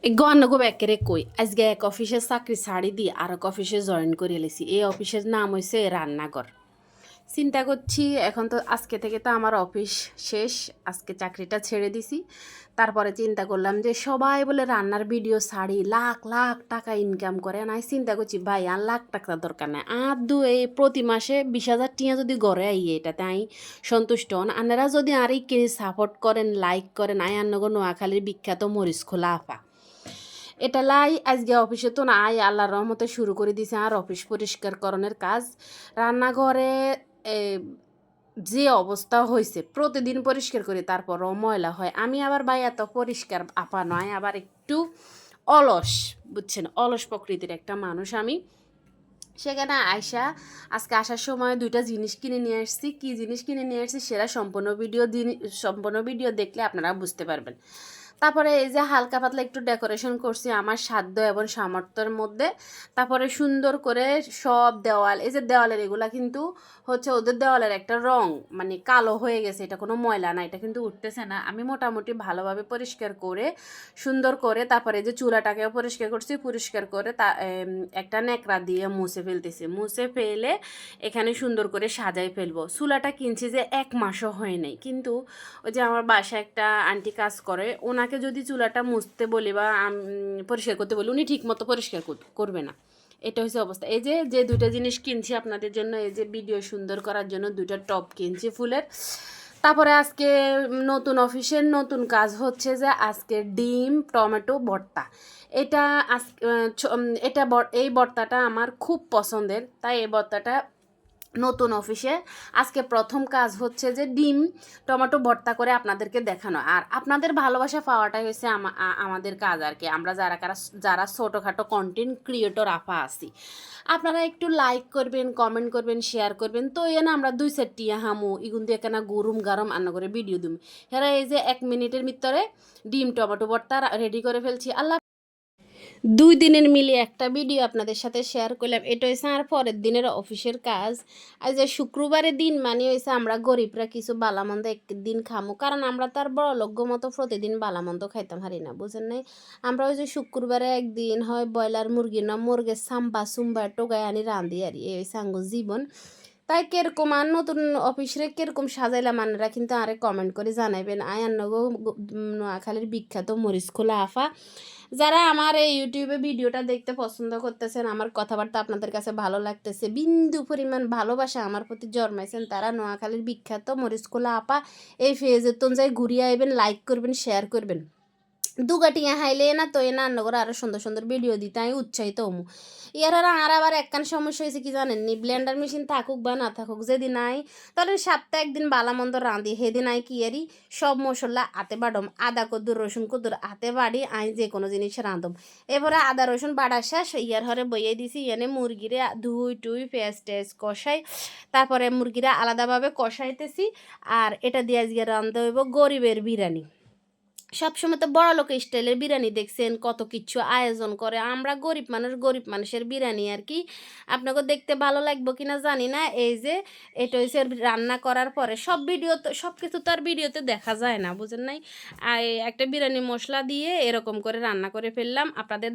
গো ব্যাকেরে কই আজকে এক অফিসে চাকরি ছাড়ি দিয়ে আর এক অফিসে জয়েন করে এলেছি। এই অফিসের নাম হয়েছে রান্নাঘর। চিন্তা করছি এখন তো আজকে থেকে তো আমার অফিস শেষ, আজকে চাকরিটা ছেড়ে দিছি। তারপরে চিন্তা করলাম যে সবাই বলে রান্নার ভিডিও ছাড়ি লাখ লাখ টাকা ইনকাম করে, আর আমি চিন্তা করছি ভাই আর লাখ টাকা দরকার নাই, আর এই প্রতি মাসে 20,000 টিয়া যদি গড়ে আইয়ে এটাতে আমি সন্তুষ্ট হন। আপনারা যদি আর এই সাপোর্ট করেন, লাইক করেন, আই আন্নগো নোয়াখালীর বিখ্যাত মরিচ খোলা আপা এটা লাই আজকে অফিসে তো না আই আল্লাহর রহমতে শুরু করে দিছে আর অফিস পরিষ্কারকরণের কাজ। রান্নাঘরে এ, যে অবস্থা হয়েছে প্রতিদিন পরিষ্কার করি তারপরও ময়লা হয়। আমি আবার ভাই এত পরিষ্কার আপা নয়, আবার একটু অলস, বুঝছেন, অলস প্রকৃতির একটা মানুষ আমি। সেখানে আয়সা আজকে আসার সময় দুইটা জিনিস কিনে নিয়ে আসছি। কী জিনিস কিনে নিয়ে আসছি সেটা সম্পূর্ণ ভিডিও দেখলে আপনারা বুঝতে পারবেন। তারপরে এই যে হালকা পাতলা একটু ডেকোরেশন করছি আমার সাধ্য এবং সামর্থ্যের মধ্যে। তারপরে সুন্দর করে সব দেওয়াল, এই যে দেওয়ালের এগুলা কিন্তু হচ্ছে ওদের দেওয়ালের একটা রং মানে কালো হয়ে গেছে, এটা কোনো ময়লা না, এটা কিন্তু উঠতেছে না। আমি মোটামুটি ভালোভাবে পরিষ্কার করে সুন্দর করে তারপরে যে চুলাটাকেও পরিষ্কার করছি, পরিষ্কার করে একটা ন্যাকড়া দিয়ে মুছে ফেলতেছি। মুছে ফেলে এখানে সুন্দর করে সাজাই ফেলবো। চুলাটা কিনছি যে 1 মাসও হয় নাই, কিন্তু ওই যে আমার বাসায় একটা আন্টি কাজ করে, ওনাকে যদি চুলাটা মুছতে বলি বা পরিষ্কার করতে বলি উনি ঠিক মতো পরিষ্কার করবে না। এটা হচ্ছে অবস্থা। এই যে যে দুইটা জিনিস কিনছি আপনাদের জন্য, এই যে ভিডিও সুন্দর করার জন্য দুইটা টপ কিনছি ফুলের। তারপরে আজকে নতুন অফিসের নতুন কাজ হচ্ছে যে আজকে ডিম টমেটো ভর্তা। এটা এই ভর্তাটা আমার খুব পছন্দের, তাই এই ভর্তাটা নতুন অফিসে আজকে প্রথম কাজ হচ্ছে যে ডিম টমেটো ভর্তা করে আপনাদেরকে দেখানো। আর আপনাদের ভালোবাসা পাওয়াটাই হচ্ছে আমাদের কাজ আর কি। আমরা যারা ছোটোখাটো কন্টেন্ট ক্রিয়েটর আপা আছি, আপনারা একটু লাইক করবেন, কমেন্ট করবেন, শেয়ার করবেন, তো এ না আমরা 2 সেট হামু ইগুন দিয়ে কেনা গরম গরম রান্না করে ভিডিও দিম। হেরা এই যে 1 মিনিটের ভিতরে ডিম টমেটো ভর্তা রেডি করে ফেলছি। আল্লাহ 2 দিনের মিলিয়ে একটা ভিডিও আপনাদের সাথে শেয়ার করলাম। এটা হয়েছে আর পরের দিনের অফিসের কাজ। আর যে শুক্রবারের দিন মানে হয়েছে আমরা গরিবরা কিছু বালামন্দ একদিন খামো, কারণ আমরা তার বড় লগ্য মতো প্রতিদিন বালামন্দ খাইতাম হারি না, বুঝেন নাই। আমরা ওই যে শুক্রবারে একদিন হয় ব্রয়লার মুরগি না মুরগের সাম্বা সুম্বা টোগায় আনি রাঁধি আর এই হয়েছে আঙ্গ জীবন। তাই কিরকম আর নতুন অফিসরে কিরকম সাজাইলাম আনারা কিন্তু আরে কমেন্ট করে জানাইবেন। আয়ান্নগো নোয়াখালীর বিখ্যাত মরিচ খোলা আফা, যারা আমার এই ইউটিউবে ভিডিওটা দেখতে পছন্দ করতেছেন, আমার কথাবার্তা আপনাদের কাছে ভালো লাগতেছে, বিন্দু পরিমাণ ভালোবাসা আমার প্রতি জন্মাইছেন, তারা নোয়াখালীর বিখ্যাত মরিচ খোলা আপা এই ফেজের তোন যাই ঘুরিয়ে আইবেন, লাইক করবেন, শেয়ার করবেন। দুগাটিয়া হাইলে না তো এ না রান্না করে আরও সুন্দর সুন্দর ভিডিও দিতে আমি উৎসাহিত হমু। ইয়ার আর আবার একখান সমস্যা হয়েছে কি জানেননি, ব্লেন্ডার মেশিন থাকুক বা না থাকুক, যেদিন আই তাহলে সপ্তাহে একদিন বালামন্দ রাঁধি, সেদিন আই কি এরি সব মশলা আতে বাড়ম, আদা কদ্দুর রসুন কদ্দুর আতে বাড়ি আই যে কোনো জিনিস রাঁধম। এবারে আদা রসুন বাড়া শেষ, ইয়ার হরে বইয়ে দিছি, এনে মুরগিরে ধুই টুই পেঁয়াজ টেজ কষাই, তারপরে মুরগিরা আলাদাভাবে কষাইতেছি। আর এটা দিয়ে আজকে রাঁধতে হইব গরিবের বিরিয়ানি। সবসময় তো বড় লোক স্টাইলের বিরিয়ানি দেখছেন, কত কিছু আয়োজন করে, আমরা গরিব মানুষ, গরিব মানুষের বিরিয়ানি আর কি। আপনাকে দেখতে ভালো লাগবে কিনা জানি না। এই যে এটা হচ্ছে রান্না করার পরে সব ভিডিও তো সব কিছু তো আর ভিডিওতে দেখা যায় না, বুঝেন নাই। একটা বিরিয়ানি মশলা দিয়ে এরকম করে রান্না করে ফেললাম আপনাদের